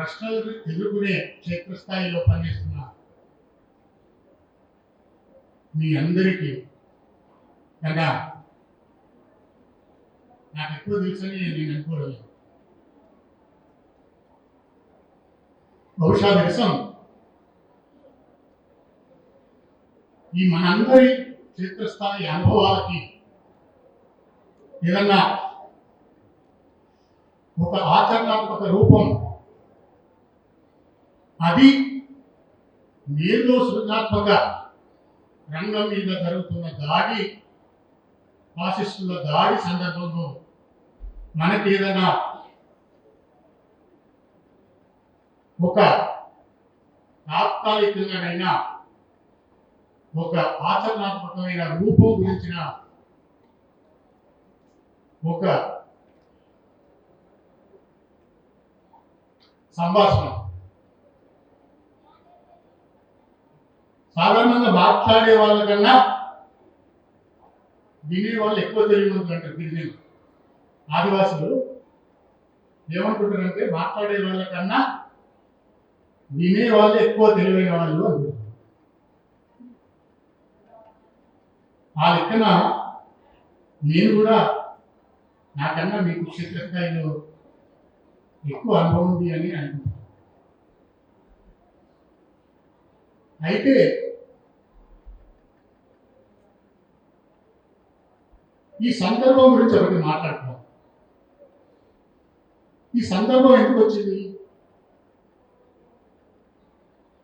ప్రశ్నలు ఎదుర్కొనే క్షేత్రస్థాయిలో పనిచేస్తున్న మీ అందరికీ కదా నాకు ఎక్కువ తెలుసని నేను అనుకోలేదు. బహుశా దేశం ఈ మనందరి క్షేత్రస్థాయి అనుభవాలకి ఏదన్నా ఒక ఆచరణాత్మక రూపం, అది నీలో సృజనాత్మక రంగం మీద జరుగుతున్న దాడి, ఫాసిస్టుల దాడి సందర్భంలో మనకి ఏదైనా ఒక తాత్కాలికంగానైనా ఒక ఆచరణాత్మకమైన రూపం గురించిన ఒక సంభాషణ. సాధారణంగా మాట్లాడే వాళ్ళకన్నా వినే వాళ్ళు ఎక్కువ తెలియదు అంటారు. గిరిజనులు, ఆదివాసులు ఏమనుకుంటారంటే మాట్లాడే వాళ్ళకన్నా వినే వాళ్ళు ఎక్కువ తెలివైన వాళ్ళు అనుకుంటారు. ఆ లెక్కన నేను కూడా నాకన్నా మీకు క్షేత్రస్థాయిలో ఎక్కువ అనుభవం ఉంది అని అనుకుంటున్నాను. అయితే ఈ సందర్భం గురించి ఒకటి మాట్లాడుతున్నాం. ఈ సందర్భం ఎందుకు వచ్చింది?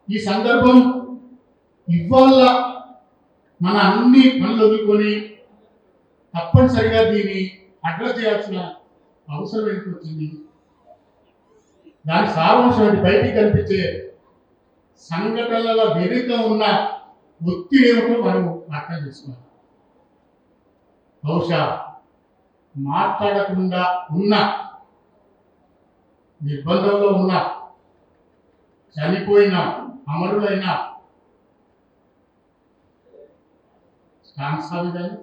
ఈ సందర్భం ఇవాళ మన అన్ని పనులు వదులుకొని తప్పనిసరిగా దీన్ని అడ్రస్ చేయాల్సిన అవసరం ఎందుకు వచ్చింది? దాని సారాంశం బయటికి కనిపించే సంఘటనల వెనుక ఉన్న ఒత్తిడి ఏమిటో మనం అర్థం చేసుకోవాలి. బహుశా మాట్లాడకుండా ఉన్న, నిర్బంధంలో ఉన్న, చనిపోయిన అమరులైన స్వామి కానీ,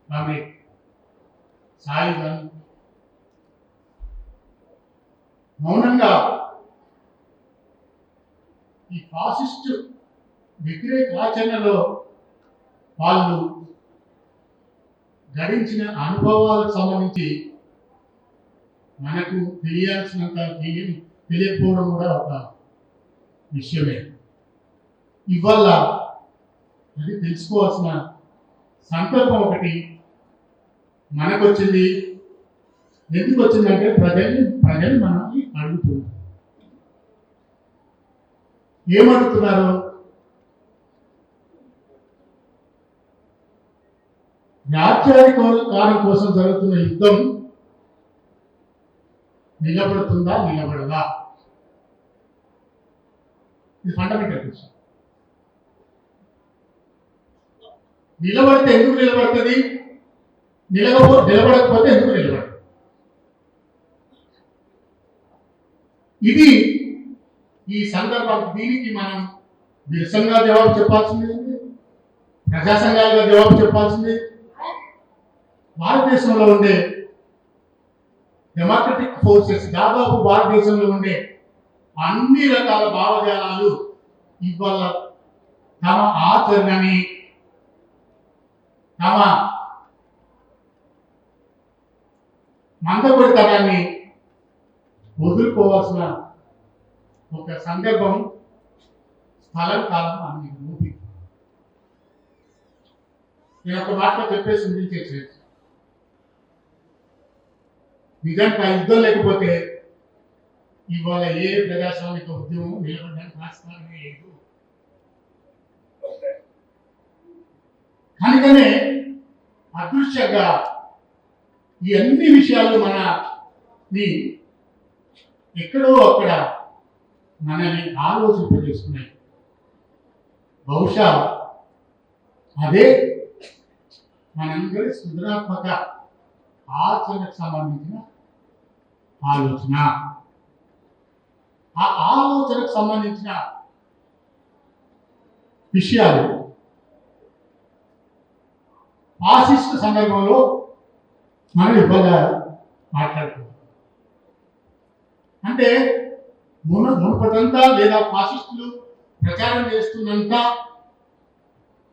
ఆమె సాయి కానీ మౌనంగా ఈ ఫాసిస్టు వ్యతిరేక ఆచరణలో వాళ్ళు గడించిన అనుభవాలకు సంబంధించి మనకు తెలియాల్సినంత తెలియకపోవడం కూడా ఒక విషయమే. ఇవాళ అది తెలుసుకోవాల్సిన సంకల్పం ఒకటి మనకు వచ్చింది. ఎందుకు వచ్చిందంటే ప్రజలు మనల్ని అడుగుతున్నారు. ఏమడుగుతున్నారు? రాజ్యాధికారం కోసం జరుగుతున్న యుద్ధం నిలబడుతుందా, నిలబడదా? ఇది ఫండమెంటల్ క్వశ్చన్. నిలబడితే ఎందుకు నిలబడుతుంది? నిలబడకపోతే ఎందుకు నిలబడదు? ఇది ఈ సందర్భం. దీనికి మనం నిరసనగా జవాబు చెప్పాల్సింది, ప్రజా సంఘాలుగా జవాబు చెప్పాల్సింది. భారతదేశంలో ఉండే డెమోక్రటిక్ ఫోర్సెస్, దాదాపు భారతదేశంలో ఉండే అన్ని రకాల భావజాలాలు ఇవాళ తమ ఆచరణని, తమ మందకొడితనాన్ని వదులుకోవాల్సిన ఒక సందర్భం, స్థలం, కాలం అన్ని మూపి. నేను ఒక మాట చెప్పేసి ముగించేసేది. నిజంగా యుద్ధం లేకపోతే ఇవాళ ఏ ప్రజాస్వామిక ఉద్యమం నిలబడడానికి ఆస్కారమే లేదు. కనుకనే అదృశ్యంగా ఈ అన్ని విషయాలు మనని ఎక్కడో అక్కడ మనల్ని ఆలోచింపజేస్తున్నాయి. బహుశా అదే మనందరి సృజనాత్మక ఆచరణకు సంబంధించిన ఆలోచన. ఆ ఆలోచనకు సంబంధించిన విషయాలు ఫాసిస్ట్ సందర్భంలో మనం ఇవ్వగా మాట్లాడుతున్నాం. అంటే మునుపటంతా లేదా ఫాసిస్టులు ప్రచారం చేస్తున్నంత,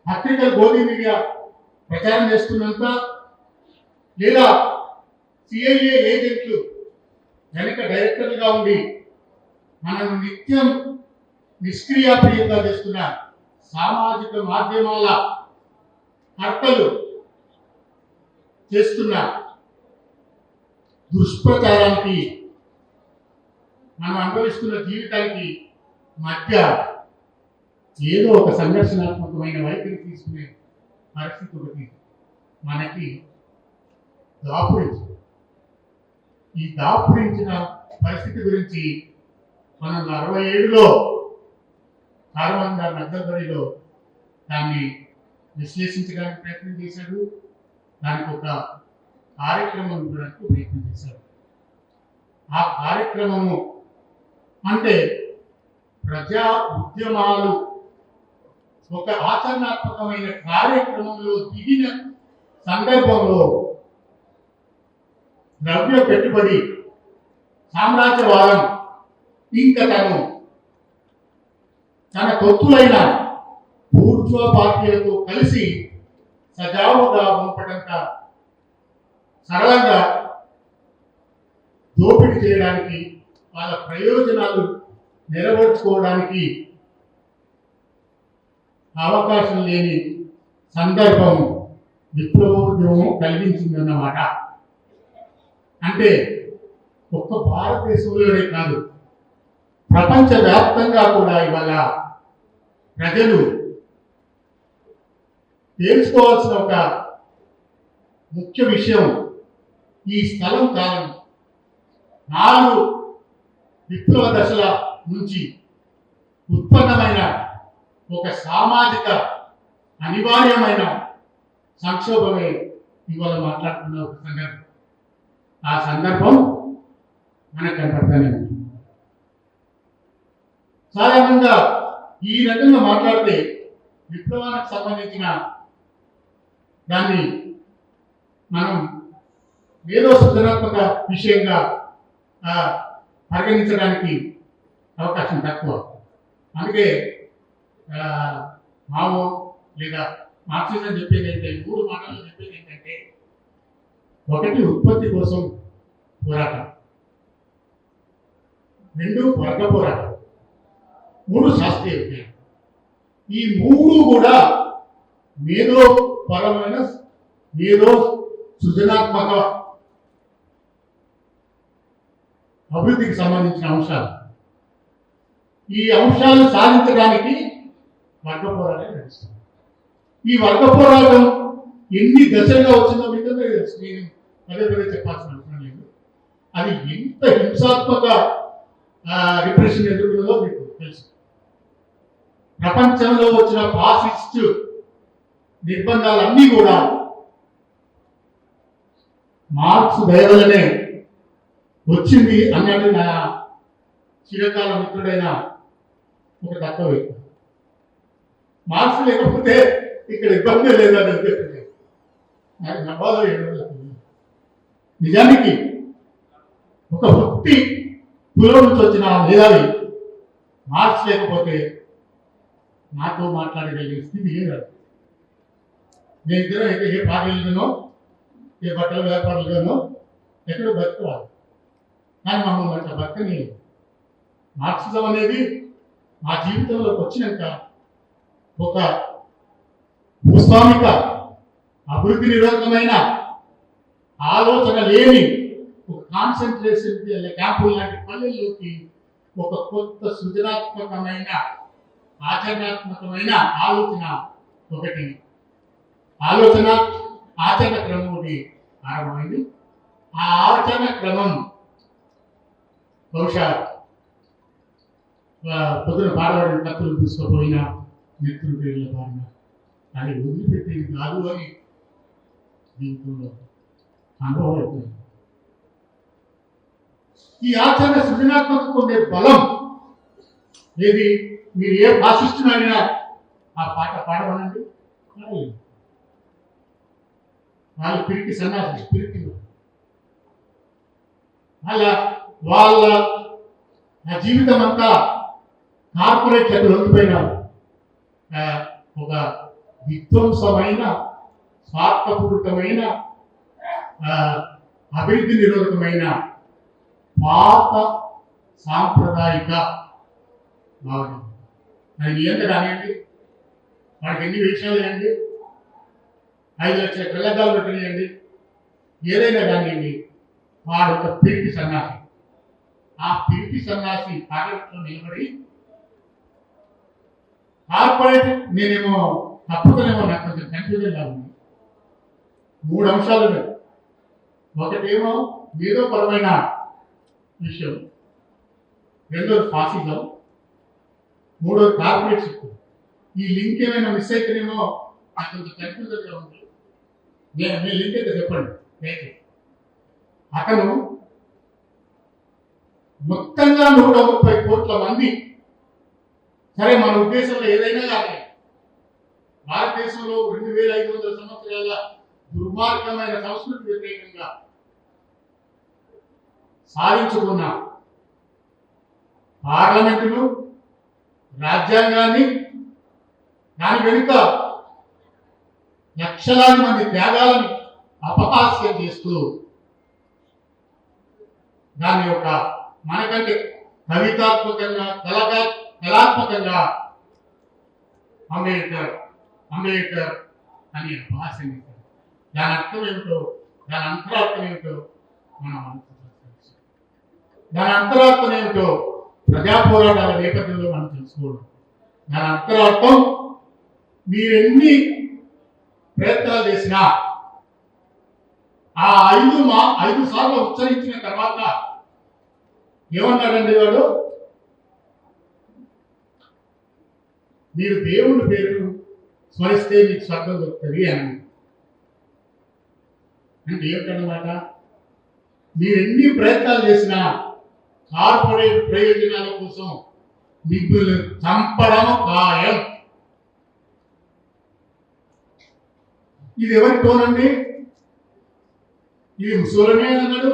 పత్రికలు గోధి మీడియా ప్రచారం చేస్తున్నంత, లేదా సిఐఏ ఏజెంట్లు వెనక డైరెక్టర్లుగా ఉండి మనను నిత్యం నిష్క్రియాప్రియంగా చేస్తున్న సామాజిక మాధ్యమాల కర్తలు చేస్తున్న దుష్ప్రచారానికి, మనం అనుభవిస్తున్న జీవితానికి మధ్య ఏదో ఒక సంఘర్షణాత్మకమైన వైఖరి తీసుకునే పరిస్థితి ఒకటి మనకి దాపురించింది. ఈ దాపురించిన పరిస్థితి గురించి మనం 67లో కార్వాన్ గారి నక్సల్బరీలో దాన్ని విశ్లేషించడానికి ప్రయత్నం చేశాడు. దానికి ఒక కార్యక్రమం ఇవ్వడానికి ప్రయత్నం చేశాడు. ఆ కార్యక్రమము అంటే ప్రజా ఉద్యమాలు ఒక ఆచరణాత్మకమైన కార్యక్రమంలో దిగిన సందర్భంలో ద్రవ్య పెట్టుబడి, సామ్రాజ్యవాదం ఇంకా తన తొత్తులైన బూర్జువా పార్టీలతో కలిసి సజావుగా పంపడంత సరళంగా దోపిడీ చేయడానికి, వాళ్ళ ప్రయోజనాలు నెరవేర్చుకోవడానికి అవకాశం లేని సందర్భం విప్లవోద్యమం కలిగించిందన్నమాట. అంటే ఒక్క భారతదేశంలోనే కాదు, ప్రపంచవ్యాప్తంగా కూడా ఇవాళ ప్రజలు తెలుసుకోవాల్సిన ఒక ముఖ్య విషయం, ఈ స్థలం కాలం 4 విప్లవ దశల నుంచి ఉత్పన్నమైన ఒక సామాజిక అనివార్యమైన సంక్షోభమే ఇవాళ మాట్లాడుతున్న ఒక సందర్భం. ఆ సందర్భం మనకు కనపడతానే ఉంది. సాధారణంగా ఈ రకంగా మాట్లాడితే విప్లవానికి సంబంధించిన దాన్ని మనం ఏదో సృజనాత్మక విషయంగా పరిగణించడానికి అవకాశం తక్కువ. అందుకే మావో లేదా మార్క్సిజం చెప్పేది ఏంటంటే, 3 మాటల్లో చెప్పేది ఏంటంటే, 1 ఉత్పత్తి కోసం పోరాటం, 2 వర్గ పోరాటం, 3 శాస్త్రీయ విజ్ఞానం. ఈ 3 కూడా మేధోపరమైన, సృజనాత్మక అభివృద్ధికి సంబంధించిన అంశాలు. ఈ అంశాలను సాధించడానికి వర్గ పోరాటం నడుస్తుంది. ఈ వర్గ పోరాటం ఎన్ని దశలుగా వచ్చిందో మీకు తెలుసు, నేను పదే చెప్పాల్సిన అవసరం లేదు. అది ఎంత హింసాత్మక రిప్రెషన్ ఎదుర్కొందో మీకు తెలుసు. ప్రపంచంలో వచ్చిన ఫాసిస్ట్ నిర్బంధాలన్నీ కూడా మార్క్స్ దయవలనే వచ్చింది అన్నట్టు నా చిరకాల మిత్రుడైన ఒక తక్కువ వ్యక్తి. మార్క్స్ లేకపోతే ఇక్కడ ఇబ్బంది లేదని ఉద్దేశం నాకు నవ్వాలో ఏడో. నిజానికి ఒక వృత్తి కులం నుంచి వచ్చిన మేధావి మార్క్స్ లేకపోతే నాతో మాట్లాడగలిగే స్థితి లేదు. నేను ఇద్దరం అయితే ఏ పార్టీలుగానో, ఏ బట్టల వ్యాపారులుగానో ఎక్కడో బతుకోవాలి, కానీ మమ్మల్ని అట్లా బతకని. మార్క్సిజం అనేది మా జీవితంలోకి వచ్చినాక ఒక భూస్వామిక అభివృద్ధి నిరోధకమైన ఆలోచన లేని ఒక కాన్సన్ట్రేషన్ క్యాంపుల లాంటి పల్లెల్లోకి ఒక కొత్త సృజనాత్మకమైన, ఆచరణాత్మకమైన ఆలోచన ఆచరణ క్రమం ఒకటి ఆరంభమైంది. ఆ ఆచరణ క్రమం బహుశా పొద్దున పాడబడిన కత్తులు తీసుకుపోయిన మిత్రుల పేర్ల బారిన అది వదిలిపెట్టేది కాదు అని దీంట్లో అనుభవం అవుతుంది. ఈ ఆచరణ సృజనాత్మక ఉండే బలం ఏది? మీరు ఏ భాషిస్తున్నారైనా ఆ పాట పాడమనండి, వాళ్ళు పిరికి సన్నాసి, పిరికి వాళ్ళ ఆ జీవితం అంతా కార్పొరేట్లకు లొంగిపోయిన ఒక విధ్వంసమైన స్వార్థపూరితమైన అభివృద్ధి నిరోధకమైన పాత సాంప్రదాయిక భావన. అది ఎంత కానివ్వండి, వాడికి ఎన్ని విషయాలు వేయండి, 5 లక్షల పిల్లగాలు పెట్టనియండి, ఏదైనా కానివ్వండి, వాడు ఒక పిరికి సన్నాసి. ఆ పిరికి సన్నాసి తాగట్లో నిలబడి కార్పొరేట్, నేనేమో తప్పుతనేమో నాకు కొంచెం కన్ఫ్యూజన్ గా ఉంది. 3 అంశాలు ఉన్నాయి. ఒకటేమో మేధోపరమైన విషయం, రెండోది ఫాసిజం, మూడోది కార్పొరేట్ శక్తి. ఈ లింక్ ఏమైనా మిస్ అయితేనేమో నాకు కొంచెం కన్ఫ్యూజన్ గా ఉంది. మీ లింక్ అయితే చెప్పండి. అతను మొత్తంగా 130 కోట్ల మంది, సరే మన ఉద్దేశంలో ఏదైనా కానీ భారతదేశంలో 2500 సంవత్సరాల దుర్మార్గమైన సంస్కృతి వ్యతిరేకంగా సాధించుకున్న పార్లమెంటును, రాజ్యాంగాన్ని, దాని వెనుక లక్షలాది మంది త్యాగాలను అపహాస్యం చేస్తూ దాని యొక్క మనకంటే కవితాత్మకంగా కళాత్మకంగా అంబేద్కర్ అని అపహాస్యం చేస్తారు. దాని అర్థం ఏమిటో, దాని అంతరార్థం ఏమిటో మనం అనుకుంటాం. దాని అంతరార్థం ఏమిటో ప్రజా పోరాటాల నేపథ్యంలో మనం తెలుసుకోవడం. దాని అంతరార్థం, మీరెన్ని ప్రయత్నాలు చేసినా ఆ 5 సార్లు ఉచ్చరించిన తర్వాత ఏమన్నాడండి వాడు? మీరు దేవుని పేరును స్మరిస్తే మీకు స్వర్గం దొరుకుతుంది అని. అంటే ఏమిటన్నమాట? మీరు ఎన్ని ప్రయత్నాలు చేసినా కార్పొరేట్ ప్రయోజనాల కోసం మిమ్మల్ని చంపడం ఖాయం. ఇది ఎవరి టోనండి? ఇది ముసోలినీ అన్నాడు,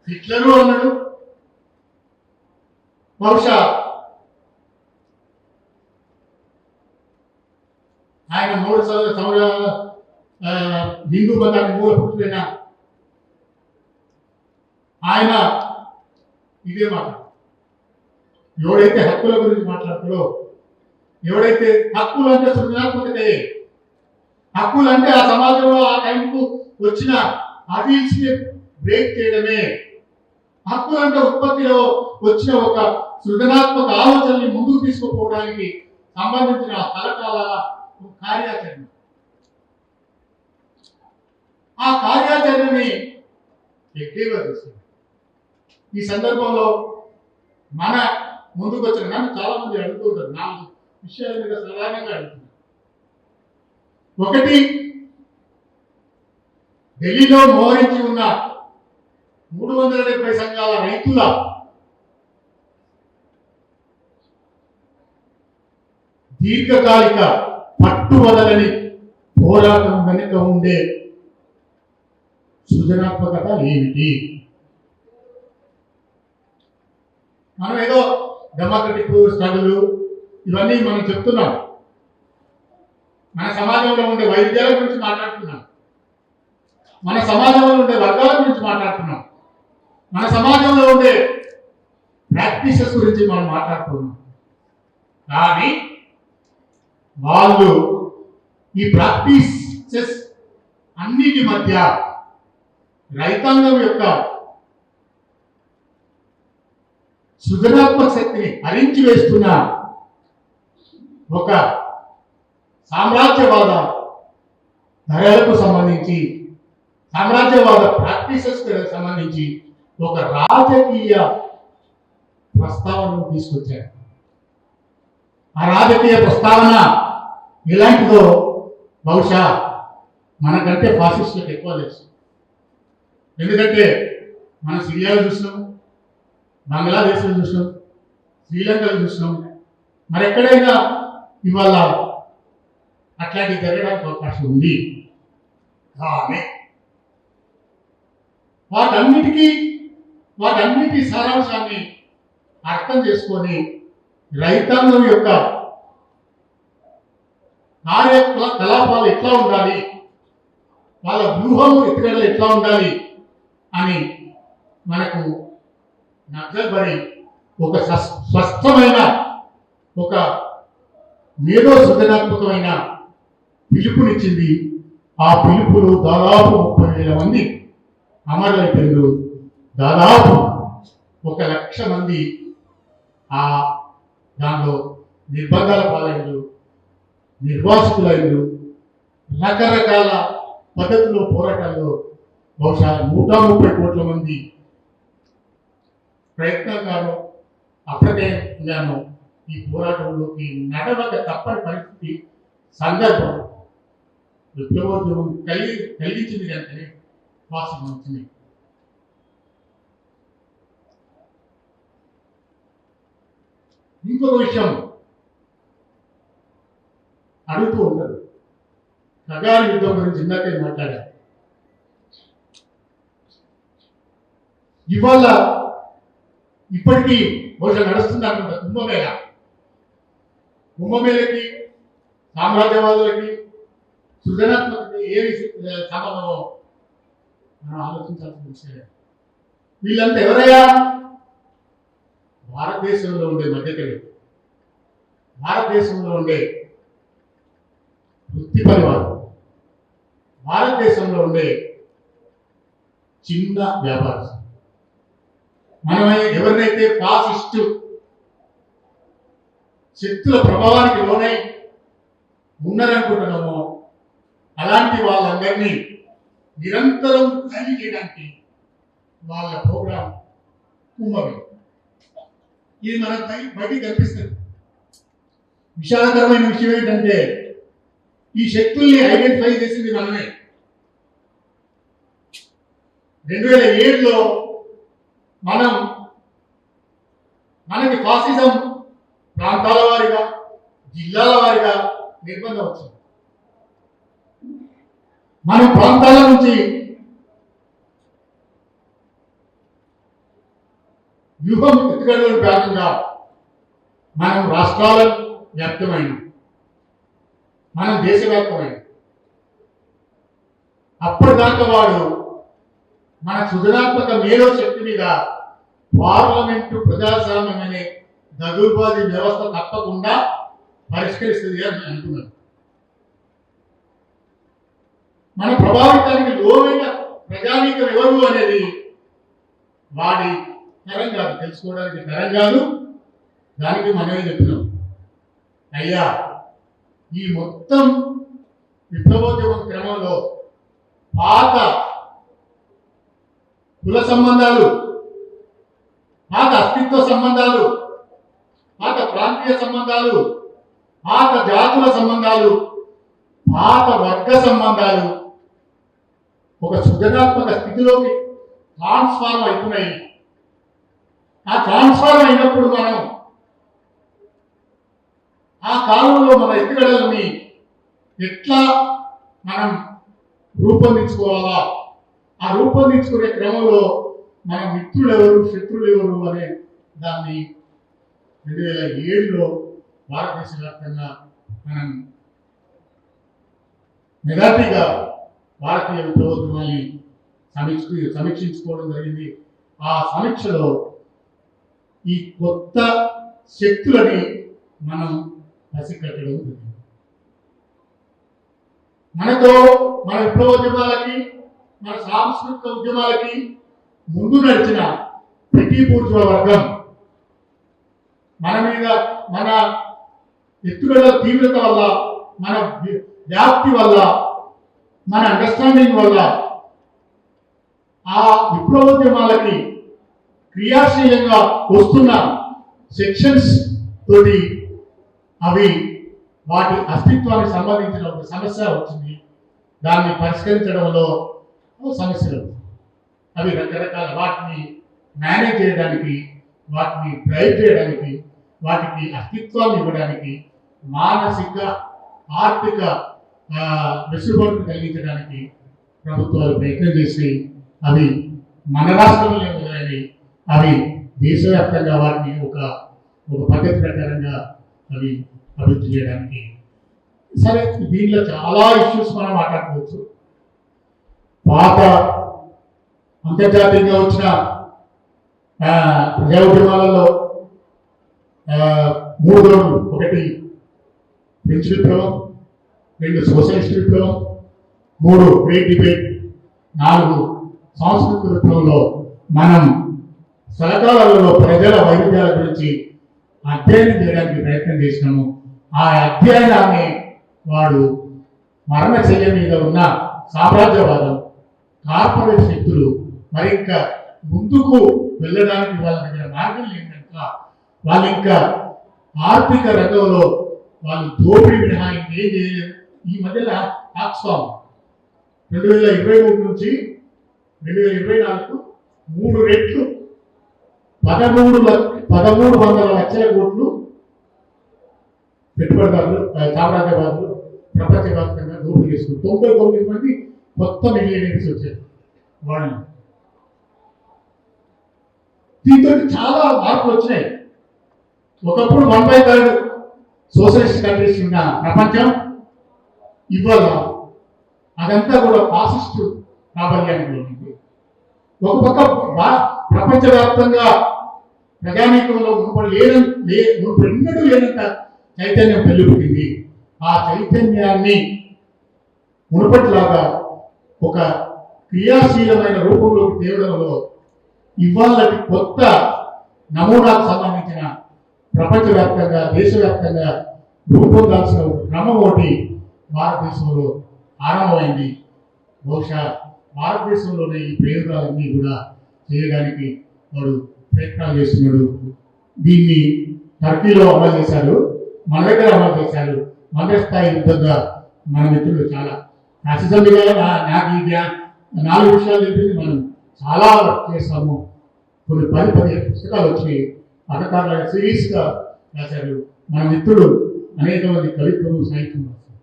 హిట్లరు అన్నాడు. బహుశా ఆయన 3 సంవత్సరాల హిందూ మతాన్ని మూలపుట్టిన ఆయన ఇదే మాట. ఎవడైతే హక్కుల గురించి మాట్లాడతాడో, ఎవడైతే హక్కులు అంటే సృజనాత్మకతే, హక్కులు అంటే ఆ సమాజంలో ఆ టైంకు వచ్చిన అభిల్స్ని బ్రేక్ చేయడమే. హక్కులు అంటే ఉత్పత్తిలో వచ్చిన ఒక సృజనాత్మక ఆలోచనని ముందుకు తీసుకుపోవడానికి సంబంధించిన కలకాల కార్యాచరణ. ఆ కార్యాచరణని ఎక్కువగా చూస్తుంది. ఈ సందర్భంలో మన ముందుకు వచ్చిన నన్ను చాలా మంది అడుగుతూ ఉంటారు, 4 విషయాల మీద సాధారణంగా అడుగుతున్నారు. ఒకటి, ఢిల్లీలో మోహరించి ఉన్న 370 సంఘాల రైతుల దీర్ఘకాలిక పట్టువదలని పోరాటం వెనుక ఉండే సృజనాత్మకత ఏమిటి? మనం ఏదో డెమోక్రటిక్ స్ట్రగుల్ ఇవన్నీ మనం చెప్తున్నాం. మన సమాజంలో ఉండే వైద్యాల గురించి మాట్లాడుతున్నాం, మన సమాజంలో ఉండే వర్గాల గురించి మాట్లాడుతున్నాం, మన సమాజంలో ఉండే ప్రాక్టీసెస్ గురించి మనం మాట్లాడుతున్నాం. కానీ వాళ్ళు ఈ ప్రాక్టీసెస్ అన్నిటి మధ్య రైతాంగం యొక్క సృజనాత్మక శక్తిని హరించి వేస్తున్న ఒక సామ్రాజ్యవాద ధరలకు సంబంధించి, సామ్రాజ్యవాద ప్రాక్టీసెస్ సంబంధించి ఒక రాజకీయ ప్రస్తావనను తీసుకొచ్చారు. ఆ రాజకీయ ప్రస్తావన ఎలాంటిదో బహుశా మనకంటే ఫాసిస్టులకు ఎక్కువ తెలుసు. ఎందుకంటే మనం సిరియాలో చూసినాం, బంగ్లాదేశ్లో చూసినాం, శ్రీలంకలో చూసినాం. మరి ఎక్కడైనా ఇవాళ అట్లాంటివి జరగడానికి అవకాశం ఉంది. కానీ వాటన్నిటి సారాంశాన్ని అర్థం చేసుకొని రైతాంగం యొక్క కార్యకలాపాలు ఎట్లా ఉండాలి, వాళ్ళ వ్యూహం ఎత్తుగడలు ఎట్లా ఉండాలి అని మనకు నగ్గబడి ఒక స్పష్టమైన ఒక మేధో సృజనాత్మకమైన పిలుపునిచ్చింది. ఆ పిలుపులో దాదాపు 30,000 మంది అమరులైపోయారు. దాదాపు 1,00,000 మంది ఆ దానిలో నిర్బంధాల పాలైనరు, నిర్వాసితులైనరు. రకరకాల పద్ధతిలో పోరాటాల్లో బహుశా 130 కోట్ల మంది ప్రయత్నంగానో అప్రయత్నంగానో ఈ పోరాటంలోకి నడవక తప్పని పరిస్థితి సందర్భం విప్లవోద్యమం కలిగించింది కనుకనే ఫాసిజం వచ్చింది. ఇంకొక విషయం అడుగుతూ ఉంటారు, కగారి యుద్ధం గురించి ఇందాకే మాట్లాడారు. ఇవాళ ఇప్పటికీ బహుశా నడుస్తుంది అనుకుంటా కుంభమేళకి సామ్రాజ్యవాదులకి సృజనాత్మకత ఏమి సంబంధమో మనం ఆలోచించాల్సిన విషయం. వీళ్ళంతా ఎవరయ్యా? భారతదేశంలో ఉండే మధ్యతరగతి, భారతదేశంలో ఉండే వృత్తిపరి వారు, భారతదేశంలో ఉండే చిన్న వ్యాపారస్తులు. మనం ఎవరినైతే ఫాసిస్టు శక్తుల ప్రభావానికి లోనై ఉన్నారనుకుంటున్నామో అలాంటి వాళ్ళందరినీ నిరంతరం ఖాళీ చేయడానికి వాళ్ళ ప్రోగ్రాం కుంభమేళ. ఇది మనకు బయటికి కనిపిస్తుంది. విషాదకరమైన విషయం ఏంటంటే ఈ శక్తుల్ని ఐడెంటిఫై చేసింది మనమే. 2007లో మనకి ఫాసిజం ప్రాంతాల వారిగా, జిల్లాల వారిగా నిర్బంధం వచ్చింది. మన ప్రాంతాల నుంచి వ్యూహం ఎత్తుగడల భాగంగా మనం రాష్ట్రాల వ్యాప్తమైన, మనం దేశవ్యాప్తమైన. అప్పటిదాకా వాడు మన సృజనాత్మక మేధో శక్తి మీద పార్లమెంటు ప్రజాస్వామ్యం అనే దగులుబాజీ వ్యవస్థ తప్పకుండా పరిష్కరిస్తుంది అని అంటున్నారు. మన ప్రభావితానికి లోనైన ప్రజానీకం ఎవరు అనేది వాడి తరం కాదు, తెలుసుకోవడానికి తరం కాదు. దానికి మనమే చెప్తున్నాం, అయ్యా ఈ మొత్తం విప్లవోద్యమం క్రమంలో పాత కుల సంబంధాలు, పాత అస్తిత్వ సంబంధాలు, పాత ప్రాంతీయ సంబంధాలు, పాత జాతుల సంబంధాలు, పాత వర్గ సంబంధాలు ఒక సృజనాత్మక స్థితిలోకి ట్రాన్స్ఫార్మ్ అవుతున్నాయి. ఆ ట్రాన్స్ఫార్మ్ అయినప్పుడు మనం ఆ కాలంలో మన ఎత్తుగడలని ఎట్లా మనం రూపొందించుకోవాలా, ఆ రూపొందించుకునే క్రమంలో మన మిత్రులు ఎవరు, శత్రులు ఎవరు అనే దాన్ని 2007లో భారతదేశ వ్యాప్తంగా మనం మెజార్టీగా భారతీయ విప్లవోద్యమాన్ని సమీక్షించుకోవడం జరిగింది. ఆ సమీక్షలో ఈ కొత్త శక్తులని మనం పసికట్టడం జరిగింది. మనతో మన విప్లవోద్యమాలకి, మన సాంస్కృతిక ఉద్యమాలకి ముందు నడిచిన ప్రతి పూర్వ వర్గం మన మీద, మన ఎత్తుగడల తీవ్రత వల్ల, మన వ్యాప్తి వల్ల, మన అండర్స్టాండింగ్ వల్ల ఆ విప్లవోద్యమాలకి క్రియాశీలంగా వస్తున్న సెక్షన్స్ తోటి అవి వాటి అస్తిత్వానికి సంబంధించిన ఒక సమస్య వచ్చింది. దాన్ని పరిష్కరించడంలో సమస్యలు అవి రకరకాల, వాటిని మేనేజ్ చేయడానికి, వాటిని డ్రైవ్ చేయడానికి, వాటికి అస్తిత్వాన్ని ఇవ్వడానికి, మానసిక ఆర్థిక వెసులుబాటు కలిగించడానికి ప్రభుత్వాలు ప్రయత్నం చేసి అవి మన రాష్ట్రంలో మొదలైనవి, అవి దేశవ్యాప్తంగా వాటిని ఒక ఒక పద్ధతి ప్రకారంగా అవి అభివృద్ధి చేయడానికి. సరే, దీంట్లో చాలా ఇష్యూస్ మనం మాట్లాడుకోవచ్చు. పాత అంతర్జాతీయంగా వచ్చిన ప్రజా ఉద్యమాలలో 3 రోజులు: 1 ఫ్రెంచ్ విప్లవం, 2 సోషలిస్ట్ విప్లవం, 3 గ్రేట్ డిబేట్, 4 సాంస్కృతిక విప్లవంలో మనం సలకాలలో ప్రజల వైవిధ్యాల గురించి అధ్యయనం చేయడానికి ప్రయత్నం చేసినాము. ఆ అధ్యయనాన్ని వాడు మరణశయ్య మీద ఉన్న సామ్రాజ్యవాదం, కార్పొరేట్ శక్తులు మరి ఇంకా ముందుకు వెళ్ళడానికి వాళ్ళ దగ్గర మార్గం ఏంటంట, వాళ్ళు ఇంకా ఆర్థిక రంగంలో వాళ్ళు దోపిడీ మినహా ఇంకేం చేయలేదు. ఈ మధ్యలో ఆక్స్ఫామ్ 2023 నుంచి 2024 3 రెట్లు 1300 లక్షల కోట్లు పెట్టుబడిదారులు సామ్రాజ్యవాదులు ప్రపంచవ్యాప్తంగా దోపిడీ చేసుకున్నారు. 99 మంది కొత్త మిలియనీర్స్ వచ్చారు వాళ్ళు. దీంతో చాలా మార్పులు వచ్చినాయి. ఒకప్పుడు 1/3 సోషలిస్ట్ కంట్రీస్ ఉన్న ప్రపంచం ఇవాళ అదంతా కూడా ఫాసిస్ట్ ప్రాబల్యానికి ఉంది. ఒక పక్క ప్రపంచవ్యాప్తంగా ప్రజానీకంలో మునుపెన్నడూ లేనంత చైతన్యం పెళ్ళిపుట్టింది. ఆ చైతన్యాన్ని మునుపట్లాగా ఒక క్రియాశీలమైన రూపంలోకి తేవడంలో ఇవాళ కొత్త నమూనాకు సంబంధించిన ప్రపంచవ్యాప్తంగా దేశవ్యాప్తంగా రూపొందాల్సిన క్రమం ఒకటి భారతదేశంలో ఆరంభమైంది. బహుశా భారతదేశంలోనే ఈ ప్రయోగాలన్నీ కూడా చేయడానికి వాడు ప్రయత్నాలు చేస్తున్నాడు. దీన్ని టర్కీలో అమలు చేశారు, మన దగ్గర అమలు చేశారు. మంత్ర స్థాయి యుద్ధంగా మన మిత్రులు చాలా రాష్ట్రంగా నాకు ఈ 4 విషయాలు చెప్పింది. మనం చాలా వర్క్ చేస్తాము. కొన్ని 10-15 పుస్తకాలు వచ్చినాయి. పథకాల సిరీస్గా రాశారు మన మిత్రుడు. అనేక మంది కవిత్వం సాహిత్యం రాశారు.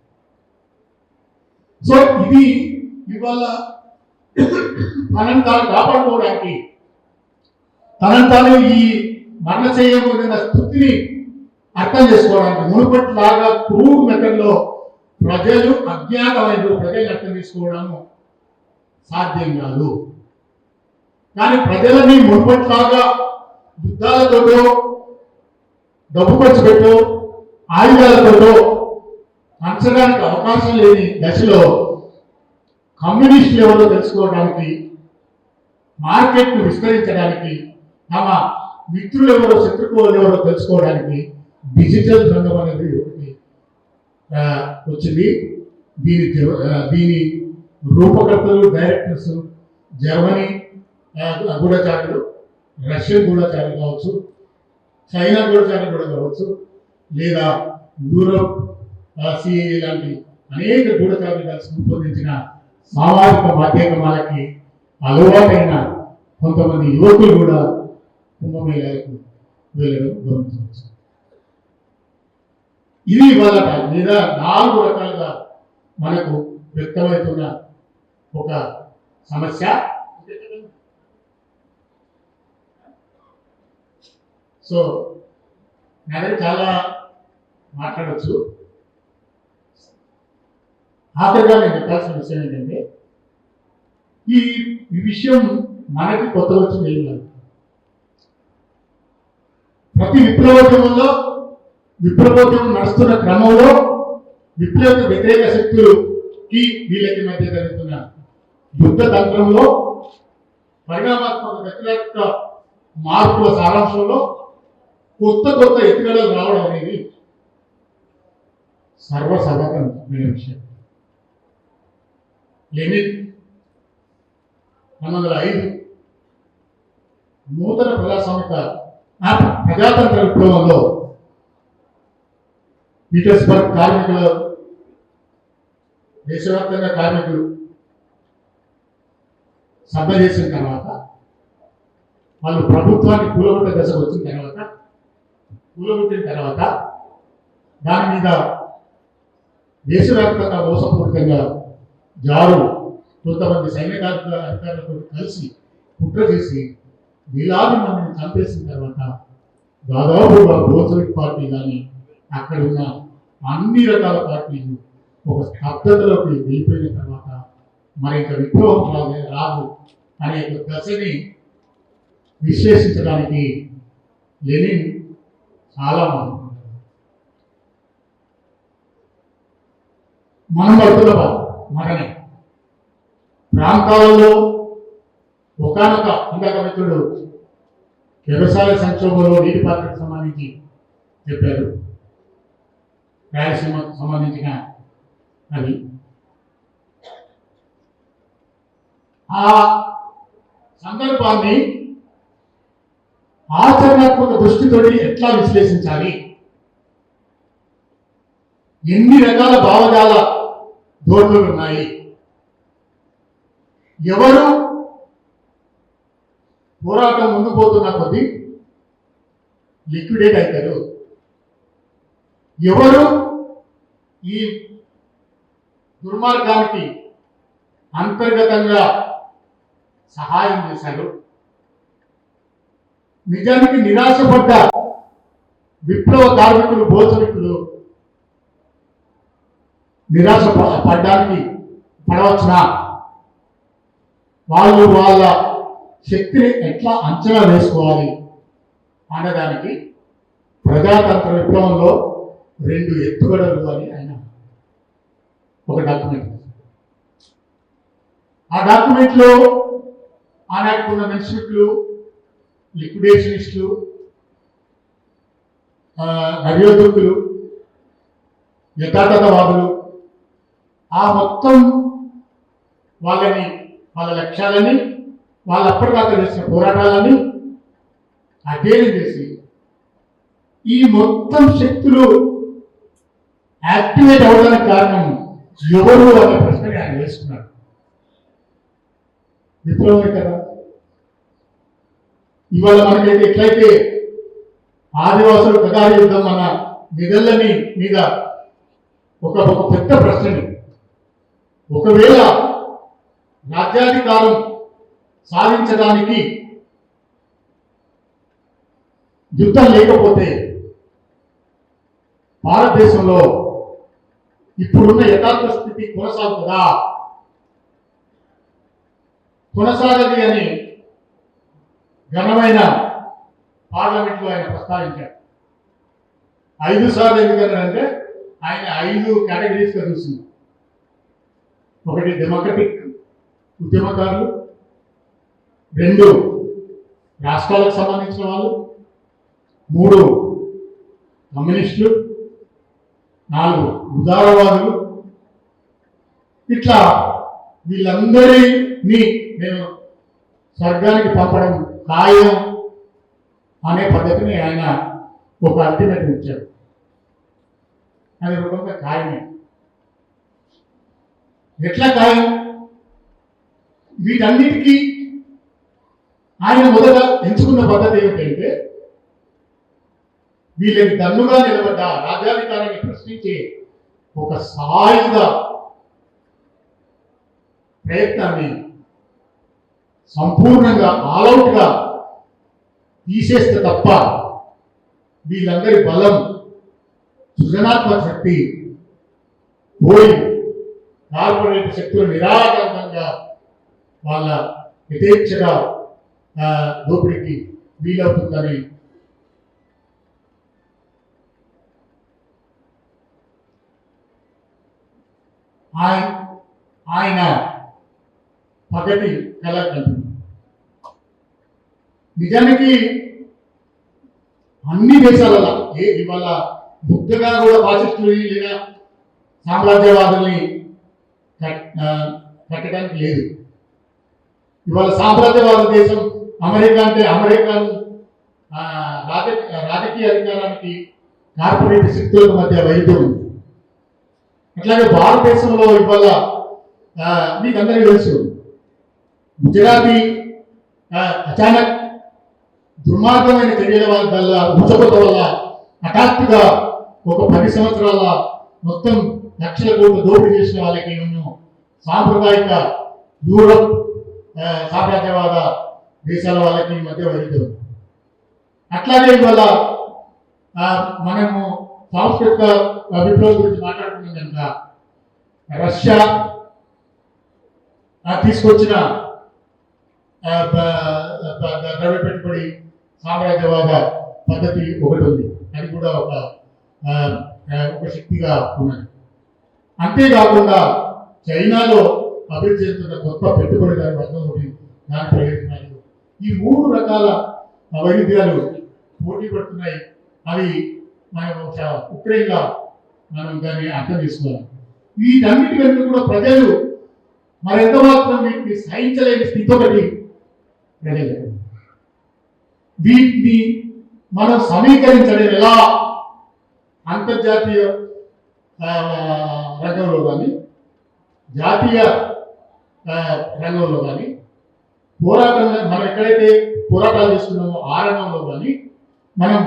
సో ఇది ఇవాళ తనను తాను కాపాడుకోవడానికి, తనను తాను ఈ మరణ చేయబడిన స్థితిని అర్థం చేసుకోవడానికి మునుపటిలాగా క్రూడ్ మెథడ్లో ప్రజలు అజ్ఞాతమైన ప్రజలు అర్థం చేసుకోవడము సాధ్యం కాదు. కానీ ప్రజలని మునుపటిలాగా యుద్ధాలతోటో డబ్బు ఖర్చు పెట్టో ఆయుధాలతోటో పంచడానికి అవకాశం లేని దశలో కమ్యూనిస్టులు ఎవరో తెలుసుకోవడానికి, మార్కెట్ను విస్తరించడానికి, తమ మిత్రులు ఎవరో శత్రువులు ఎవరో తెలుసుకోవడానికి డిజిటల్ రంగం అనేది ఒకటి వచ్చింది. దీని రూపకర్తలు, డైరెక్టర్స్ జర్మనీ గూఢచారులు, రష్యన్ గూఢచారులు కావచ్చు, చైనా గూఢచారులు కూడా కావచ్చు, లేదా యూరోప్ సిఐఏ లాంటి అనేక గూఢచారులు కలిసి రూపొందించిన సామాజిక మాధ్యమాలకి అలవాటైన కొంతమంది యువకులు కూడా కుంభమేళాలకు వెళ్ళడం గమనించవచ్చు. ఇది వాళ్ళ మీద 4 రకాలుగా మనకు వ్యక్తమవుతున్న ఒక సమస్య. సో నా దగ్గర చాలా మాట్లాడవచ్చు. ఆఖరిగా నేను చెప్పాల్సిన విషయం ఏంటంటే, ఈ విషయం మనకి కొత్త వచ్చింది ఏం కాదు. ప్రతి విప్లవోద్యమం నడుస్తున్న క్రమంలో విప్లవ వ్యతిరేక శక్తులకి వీళ్ళకి మధ్య జరుగుతున్న యుద్ధ తంత్రంలో పరిణామాత్మక వ్యతిరేక మార్పుల సారాంశంలో కొత్త ఎత్తుగడలు రావడం అనేది సర్వసాధారణమైన విషయం. లెనిన్ 1905 నూతన ప్రజాతంత్ర విప్లవంలో పీటర్స్బర్గ్ కార్మికులు, దేశవ్యాప్తంగా కార్మికులు సభ చేసిన తర్వాత, వాళ్ళు ప్రభుత్వాన్ని కూలగొట్టే దశకు వచ్చిన తర్వాత దాని మీద దేశవ్యాప్తంగా మోసపూరితంగా కొంతమంది సైనిక అధికారులతో కలిసి కుట్ర చేసి వేలాది మందిని చంపేసిన తర్వాత దాదాపుగా బోల్షెవిక్ పార్టీ కానీ అక్కడ ఉన్న అన్ని రకాల పార్టీలు ఒక స్తబ్దతలోకి వెళ్ళిపోయిన తర్వాత మరి ఇంకా విప్లవం రాదు అనే ఒక దశని విశ్లేషించడానికి లెనిన్ చాలా మనం పడుతున్న మననే ప్రాంతాలలో ఒకనొక ఇందాక మిత్రుడు వ్యవసాయ సంక్షోభంలో నీటి పాత్రకు సంబంధించి చెప్పారు, రాయలసీమకు సంబంధించిన అది ఆ సందర్భాన్ని ఆచరణాత్మక దృష్టితోటి ఎట్లా విశ్లేషించాలి, ఎన్ని రకాల భావజాల ధోరణులు ఉన్నాయి, ఎవరు పోరాటం ముందు పోతున్న కొద్దీ లిక్విడేట్ అవుతారు, ఎవరు ఈ దుర్మార్గానికి అంతర్గతంగా సహాయం చేశారు, నిజానికి నిరాశపడ్డ విప్లవ కార్మికులు బోల్షెవికులు నిరాశ పడ్డానికి పడవచ్చునా, వాళ్ళు వాళ్ళ శక్తిని ఎట్లా అంచనా వేసుకోవాలి అనడానికి ప్రజాతంత్ర విప్లవంలో 2 ఎత్తుగడలు అని ఆయన ఒక డాక్యుమెంట్. ఆ డాక్యుమెంట్లో ఆనాటికున్న మెన్షిస్టులు, లిక్విడేషనిస్టులు, నవ్యోధకులు, యథాతథవాదులు ఆ మొత్తం వాళ్ళ లక్ష్యాలని వాళ్ళు అప్పటిదాకా చేసిన పోరాటాలని అధ్యయనం చేసి ఈ మొత్తం శక్తులు యాక్టివేట్ అవ్వడానికి కారణం ఎవరు అనే ప్రశ్నని ఆయన వేసుకున్నాడు. విప్లవమే కదా. ఇవాళ మనకైతే ఎట్లయితే ఆదివాసులు కదారి యుద్ధం మన నిధులని మీద ఒక పెద్ద ప్రశ్నని, ఒకవేళ రాజ్యాధికారం సాధించడానికి యుద్ధం లేకపోతే భారతదేశంలో ఇప్పుడున్న యథార్థ స్థితి కొనసాగుతుందా, కొనసాగది అని ఘనమైన పార్లమెంట్లో ఆయన ప్రస్తావించారు. 5 సార్లు ఎందుకన్నారంటే ఆయన 5 కేటగిరీస్గా చూసింది. ఒకటి డెమోక్రటిక్ ఉద్యమకారులు, 2 రాష్ట్రాలకు సంబంధించిన వాళ్ళు, 3 కమ్యూనిస్టులు, 4 ఉదారవాదులు. ఇట్లా వీళ్ళందరినీ నేను స్వర్గానికి పంపడం ఖాయం అనే పద్ధతిని ఆయన ఒక అల్టిమేటం ఇచ్చాడు. అది రూపంగా ఖాయమే. ఎట్లా ఖాయం? వీటన్నిటికీ ఆయన మొదట ఎంచుకున్న పద్ధతి ఏమిటంటే వీళ్ళని దన్నుగా నిలబడ్డ రాజ్యాధికారాన్ని ప్రశ్నించే ఒక సాయుధ ప్రయత్నాన్ని సంపూర్ణంగా ఆల్అౌట్గా తీసేస్తే తప్ప వీళ్ళందరి బలం, సృజనాత్మక శక్తి పోయి కార్పొరేట్ శక్తులు నిరాటంకంగా వాళ్ళ యథేచ్ఛగా దోపిడీకి వీలవుతుందని ఆయన పగటి కళ కంటున్నారు. నిజానికి అన్ని దేశాలలో ఇవాళ ముద్దగా కూడా ఫాసిస్టులని లేదా సామ్రాజ్యవాదుల్ని కట్టడానికి లేదు. ఇవాళ సామ్రాజ్యవాద దేశం అమెరికా అంటే అమెరికన్ రాజకీయ అధికారానికి కార్పొరేట్ శక్తులకు మధ్య వైద్యం ఉంది. అట్లాగే భారతదేశంలో ఇవాళ మీకు అందరికీ తెలుసు, గుజరాతీ అచానక్ దుర్మార్గమైన చర్యల వల్ల ఉచ్చకొత వల్ల హఠాత్తుగా ఒక 10 సంవత్సరాల మొత్తం లక్షల కోట్లు దోపిడీ చేసిన వాళ్ళకి సాంప్రదాయిక యూరప్ సామ్రాజ్యవాద దేశాల వాళ్ళకి ఈ మధ్య వైద్యం. అట్లాగే ఇవాళ మనము సాంస్కృతిక విప్లవం గురించి మాట్లాడుకున్నాం కనుక రష్యా తీసుకొచ్చిన ద్రవ్య పెట్టుబడి సామ్రాజ్యవాద పద్ధతి ఒకటి ఉంది. అది కూడా ఒక శక్తిగా ఉన్నది. అంతేకాకుండా చైనాలో అభివృద్ధి చెందుతున్న కొత్త పెట్టుబడిదారు వర్గం ఒకటి, దాని ప్రయోజనాలు, ఈ 3 రకాల వైవిధ్యాలు పోటీ పడుతున్నాయి. అవి మనం ఉక్రెయిన్గా మనం దాన్ని అర్థం చేసుకోవాలి. వీటన్నిటికంటే కూడా ప్రజలు మరెంత మాత్రం వీటిని సహించలేని స్థితి ఒకటి ప్రజలు. వీటిని మనం సమీకరించడం ఎలా? అంతర్జాతీయ రంగంలో కానీ జాతీయ రంగంలో కానీ పోరాటంలో మనం ఎక్కడైతే పోరాటాలు చేస్తున్నామో ఆ రంగంలో కానీ మనం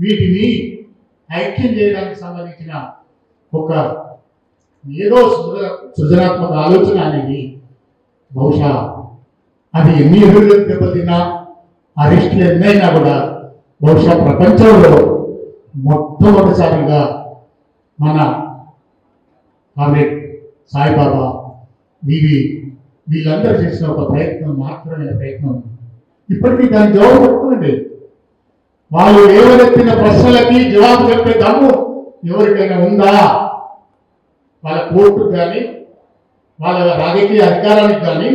వీటిని ఐక్యం చేయడానికి సంబంధించిన ఒక ఏదో సృజనాత్మక ఆలోచన అనేది బహుశా అది ఎన్ని ఎదురు దెబ్బతిన్నా అరెస్టులు ఎన్నైనా కూడా బహుశా ప్రపంచంలో మొట్టమొదటిసారిగా మన కామ్రేడ్ సాయిబాబా వీళ్ళందరూ చేసిన ఒక ప్రయత్నం మాత్రమే ప్రయత్నం. ఇప్పటికీ దాని జవాబు పట్టుకోండి. వాళ్ళు లేవనెత్తిన ప్రశ్నలకి జవాబు చెప్పే దమ్ము ఎవరికైనా ఉందా? వాళ్ళ కోర్టుకు కానీ వాళ్ళ రాజకీయ అధికారానికి కానీ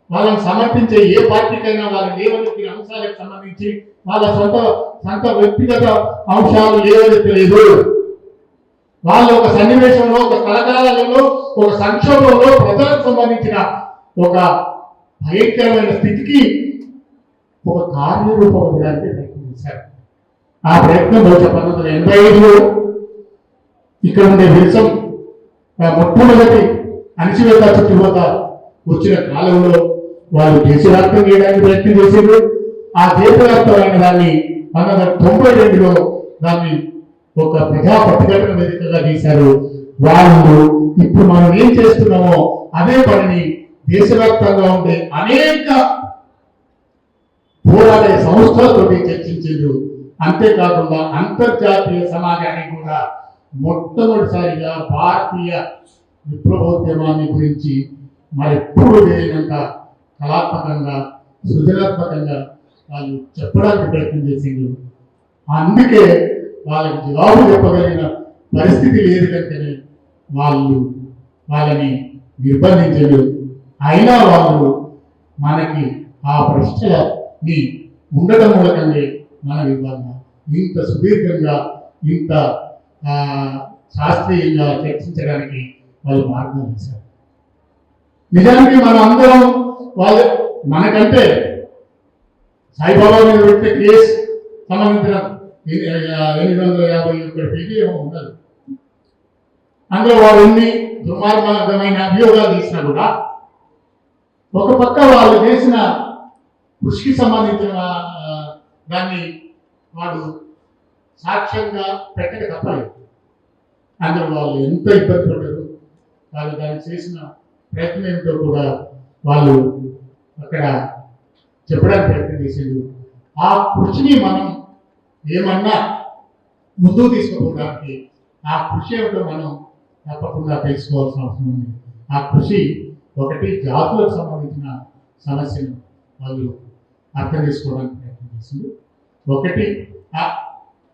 వాళ్ళని సమర్థించే ఏ పార్టీకైనా వాళ్ళ లేవనెత్తిన అంశాలకు సంబంధించి వాళ్ళ సొంత వ్యక్తిగత అంశాలు లేవనెత్తలేదు. వాళ్ళు ఒక సన్నివేశంలో, ఒక కలకాలంలో, ఒక సంక్షోభంలో ప్రజలకు సంబంధించిన ఒక భయంకరమైన స్థితికి ఒక కార్యరూపం ఇవ్వడానికి ప్రయత్నం చేశారు. ఆ ప్రయత్నం బహుశా 1985లో ఇక్కడ ఉండే దేశం మొట్టమొదటి అణచివేత చుట్టుపోత వచ్చిన కాలంలో వాళ్ళు దేశవ్యాప్తం చేయడానికి ప్రయత్నం చేశారు. ఆ దేశవ్యాప్తమైన దాన్ని 1992లో దాన్ని ఒక ప్రజా ప్రతిఘటన వేదికగా చేశారు. వాళ్ళు ఇప్పుడు మనం ఏం చేస్తున్నామో అదే పనిని దేశవ్యాప్తంగా ఉండే అనేక పోరాడే సంస్థలతో చర్చించారు. అంతేకాకుండా అంతర్జాతీయ సమాజానికి కూడా మొట్టమొదటిసారిగా భారతీయ విప్లవోద్యమాన్ని గురించి మరెప్పుడు లేనంత కళాత్మకంగా, సృజనాత్మకంగా వాళ్ళు చెప్పడానికి ప్రయత్నం చేసింది. అందుకే వాళ్ళకి జవాబు చెప్పగలిగిన పరిస్థితి లేదు కంటేనే వాళ్ళని నిర్బంధించలేదు. అయినా వాళ్ళు మనకి ఆ ప్రశ్నని ఉండటం మూలకంగా మన ఇవాళ ఇంత సుదీర్ఘంగా, ఇంత శాస్త్రీయంగా చర్చించడానికి వాళ్ళు మార్గం ఇచ్చారు. నిజానికి మనం అందరం మనకంటే సాయిబాబా మీద పెట్టే కేసు సంబంధించిన 851 పేజీ ఏమో ఉండదు. అందులో వారు ఎన్ని దుర్మార్గమైన అభియోగాలు తీసినా కూడా ఒక పక్క వాళ్ళు చేసిన కృషికి సంబంధించిన దాన్ని వాడు సాక్ష్యంగా పెట్టక తప్పలేదు. అందులో వాళ్ళు ఎంత ఇబ్బంది పడ్డారు, వాళ్ళు దాన్ని చేసిన ప్రయత్నం ఏమిటో కూడా వాళ్ళు అక్కడ చెప్పడానికి ప్రయత్నం చేసిండు. ఆ కృషిని మనం ఏమన్నా ముందుకు తీసుకుపోవడానికి ఆ కృషి ఏమిటో మనం తప్పకుండా తెలుసుకోవాల్సిన అవసరం ఉంది. ఆ కృషి ఒకటి జాతులకు సంబంధించిన సమస్యను వాళ్ళు అర్థం చేసుకోవడానికి ప్రయత్నం చేసింది. ఒకటి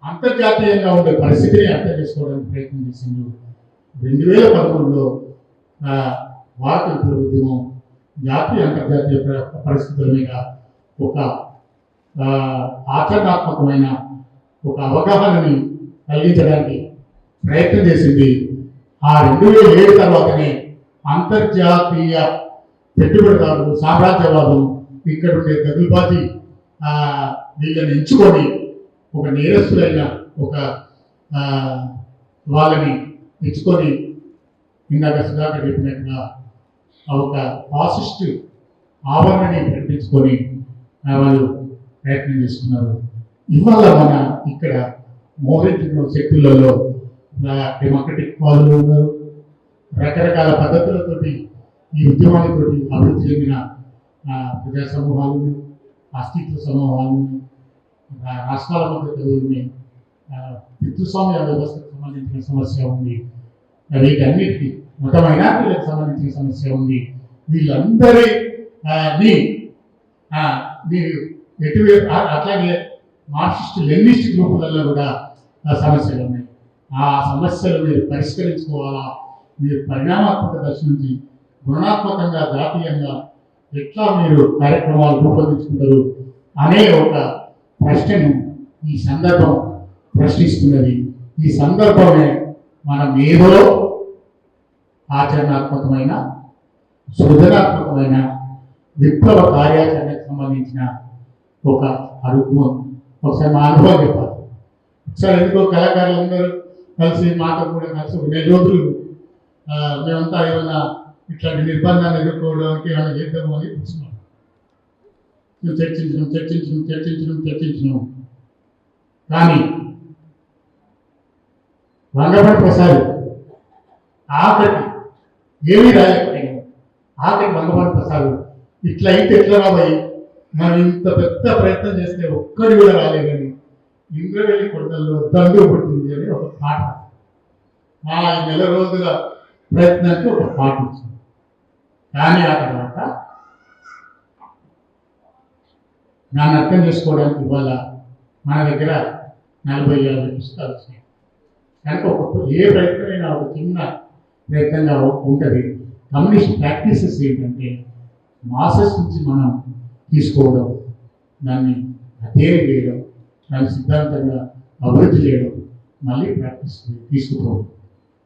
అంతర్జాతీయంగా ఉండే పరిస్థితిని అర్థం చేసుకోవడానికి ప్రయత్నం చేసింది. 2013లో భారత విప్లవ ఉద్యమం జాతీయ అంతర్జాతీయ పరిస్థితుల మీద ఒక ఆచరణాత్మకమైన ఒక అవగాహనని కలిగించడానికి ప్రయత్నం చేసింది. ఆ 2007 తర్వాతనే అంతర్జాతీయ పెట్టుబడిదారులు, సామ్రాజ్యవాదం, ఇక్కడ ఉండే దగులుబాజీ వీళ్ళని ఎంచుకొని ఒక నేరస్తులైన ఒక వాళ్ళని ఎంచుకొని ఇందాక సుధాకర్ చెప్పినట్టుగా ఒక ఫాసిస్ట్ ఆవరణని ప్రకటించుకొని వాళ్ళు ప్రయత్నం చేసుకున్నారు. ఇవాళ మన ఇక్కడ మోహరించిన శక్తులలో డెమోక్రటిక్ వాళ్ళు ఉన్నారు. రకరకాల పద్ధతులతోటి ఈ ఉద్యమాలతోటి అభివృద్ధి చెందిన ప్రజా సమూహాలు అస్తిత్వ సమూహాలు, రాష్ట్రాల మధ్య పితృస్వామ్య వ్యవస్థకు సంబంధించిన సమస్య ఉంది, వీటన్నిటికీ మత మైనార్టీలకు సంబంధించిన సమస్య ఉంది. వీళ్ళందరి మీరు ఎటువైపు అట్లాగే మార్క్సిస్ట్ లెనినిస్ట్ గ్రూపులలో కూడా సమస్యలు ఉన్నాయి. ఆ సమస్యలు మీరు పరిష్కరించుకోవాలా, మీరు పరిణామాత్మక దశ నుంచి గుణాత్మకంగా జాతీయంగా ఎట్లా మీరు కార్యక్రమాలు రూపొందించుకుంటారు అనే ఒక ప్రశ్నను ఈ సందర్భం ప్రశ్నిస్తున్నది. ఈ సందర్భమే మనం ఏదో ఆచరణాత్మకమైన సృజనాత్మకమైన విప్లవ కార్యాచరణకు సంబంధించిన ఒక అడుగు. ఒకసారి మా అనుభవం చెప్పాలి. ఒకసారి ఎందుకో కళాకారులు అందరూ కలిసి మాతో కూడా కలిసి ఒక 4 రోజులు మేమంతా ఏమైనా ఇట్లాంటి నిర్బంధాన్ని ఎదుర్కోవడానికి ఏమైనా చేద్దాము అని కూర్చున్నాం. చర్చించడం కానీ వంగపడి ప్రసాద్ ఆఖరికి ఏమీ రాలేకపోయాము. ఆఖరికి వంగపడి ప్రసాద్ ఇట్లా అయితే ఎట్లా రాబోయి, మనం ఇంత పెద్ద ప్రయత్నం చేస్తే ఒక్కడి కూడా రాలేదని ఇంద్రవెల్లి కొండల్లో దండు పుట్టింది అని ఒక పాట, ఆ 1 నెల రోజుల ప్రయత్నానికి ఒక పాట వచ్చింది. కానీ ఆ తర్వాత దాన్ని అర్థం చేసుకోవడానికి ఇవాళ మన దగ్గర 40-50 పుస్తకాలు వచ్చినాయి. కనుక ఏ ప్రయత్నమైనా ఒక చిన్న ప్రయత్నంగా ఉంటుంది. కమ్యూనిస్ట్ ప్రాక్టీసెస్ ఏంటంటే మాసెస్ నుంచి మనం తీసుకోవడం, దాన్ని అధ్యయనం చేయడం, దాన్ని సిద్ధాంతంగా అభివృద్ధి చేయడం, మళ్ళీ ప్రాక్టీస్ తీసుకుపోవడం.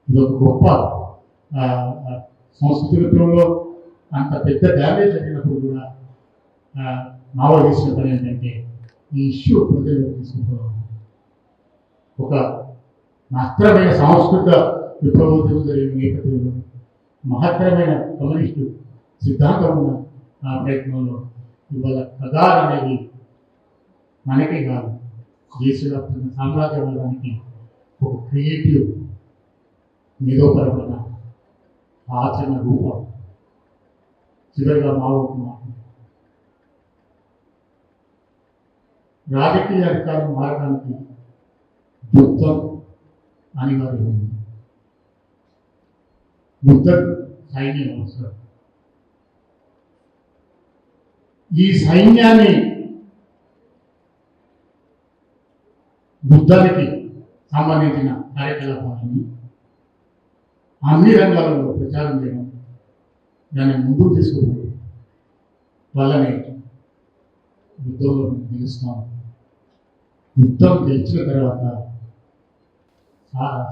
ఇది ఒక గొప్ప సంస్కృతి విప్లవంలో అంత పెద్ద డ్యామేజ్ జరిగినప్పుడు కూడా మావో చేసిన పని ఏంటంటే ఈ ఇష్యూ ప్రజలకు తీసుకుపోవడం. ఒక మహత్తరమైన సాంస్కృతిక విప్లవోద్యమం జరిగిన నేపథ్యంలో మహత్తరమైన కమ్యూనిస్టు సిద్ధాంతం ఉన్న ఆ ప్రయత్నంలో ఇవాళ కగార్ అనేది మనకే కాదు, దేశవ్యాప్తంగా సామ్రాజ్యవాదానికి ఒక క్రియేటివ్ మేధోపరమైన ఆచరణ రూపం. చివరిగా మావోకు రాజకీయ అధికారం మారడానికి యుద్ధం అనివార్యమైంది. యుద్ధం సైన్యం అవసరం. ఈ సైన్యాన్ని యుద్ధానికి సంబంధించిన కార్యకలాపాలని అన్ని రంగాలలో ప్రచారం చేయడం, దాన్ని ముందుకు తీసుకుపోవడం వల్లనే యుద్ధంలో గెలుస్తాం. యుద్ధం గెలిచిన తర్వాత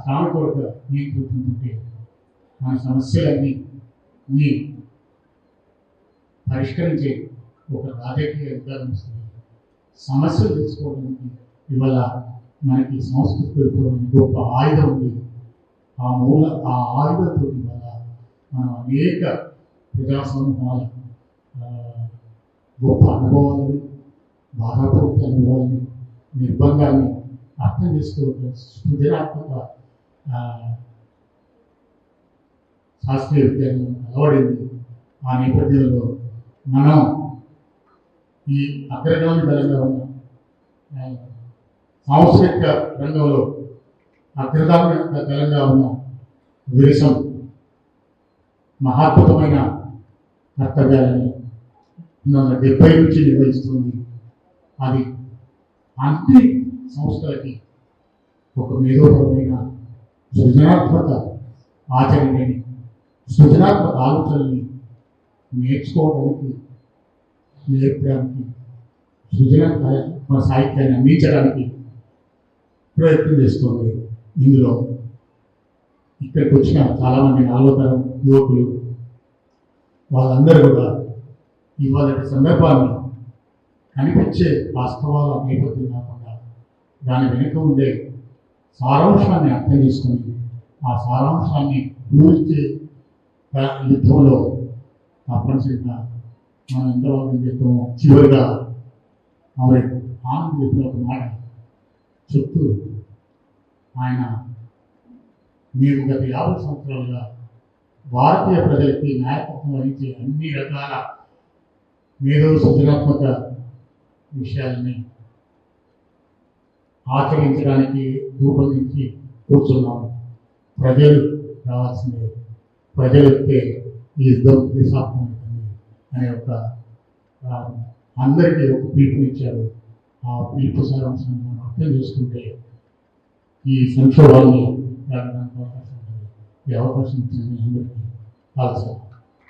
సానుకూలత నియంత్రించుకుంటే మన సమస్యలన్నీ పరిష్కరించే ఒక రాజకీయ అధికారం వస్తుంది. సమస్యలు తెలుసుకోవడానికి ఇవాళ మనకి సంస్కృతి గొప్ప ఆయుధం ఉంది. ఆ ఆయుధంతో ఇవాళ మనం అనేక ప్రజా సమూహాల గొప్ప అనుభవాలని, బాధాపూర్వక అనుభవాలని, నిర్బంధాన్ని అర్థం చేసుకోవడం సృజనాత్మక శాస్త్రీయ విద్యాన్ని అలవడింది. ఆ నేపథ్యంలో మనం ఈ అగ్రగామి దళంగా ఉన్న సాంస్కృతిక రంగంలో అగ్రగామి దళంగా ఉన్న విరసం మహాద్భుతమైన కర్తవ్యాలని 1970 నుంచి నిర్వహిస్తుంది. అది అన్ని సంస్థలకి ఒక మేధోపరమైన సృజనాత్మక ఆచరణని, సృజనాత్మక ఆలోచనల్ని నేర్చుకోవడానికి, నేర్పడానికి, మన సాహిత్యాన్ని అందించడానికి ప్రయత్నం చేస్తుంది. ఇందులో ఇక్కడికి వచ్చిన చాలామంది 4వ తరం యువకులు వాళ్ళందరూ కూడా ఇవాళ సందర్భాన్ని కనిపించే వాస్తవాల నేపథ్యం కాకుండా దాని వెనుక ఉండే సారాంశాన్ని అర్థం చేసుకొని ఆ సారాంశాన్ని పూర్తి యుద్ధంలో తప్పనిసరిగా మనం ఎంతవరకు చెప్తామో చివరిగా ఆవిడ ఆనంద్ చెప్పిన ఒక మాట చెప్తూ, ఆయన మేము గత 50 సంవత్సరాలుగా భారతీయ ప్రజలకి నాయకత్వం వహించే అన్ని రకాల మేధో సృజనాత్మక విషయాలని ఆచరించడానికి రూపొందించి కూర్చున్నాము. ప్రజలు రావాల్సిందే, ప్రజలకే ఈ యుద్ధం ప్రతిష్టాత్మకమైంది అనే ఒక అందరికీ ఒక పిలుపునిచ్చారు. ఆ పిలుపు సారాంశాన్ని మనం అర్థం చేసుకుంటే ఈ సంక్షోభాన్ని జరగడానికి అవకాశం ఉంటుంది. ఈ అవకాశం ఇచ్చింది అందరికీ కాదు సార్.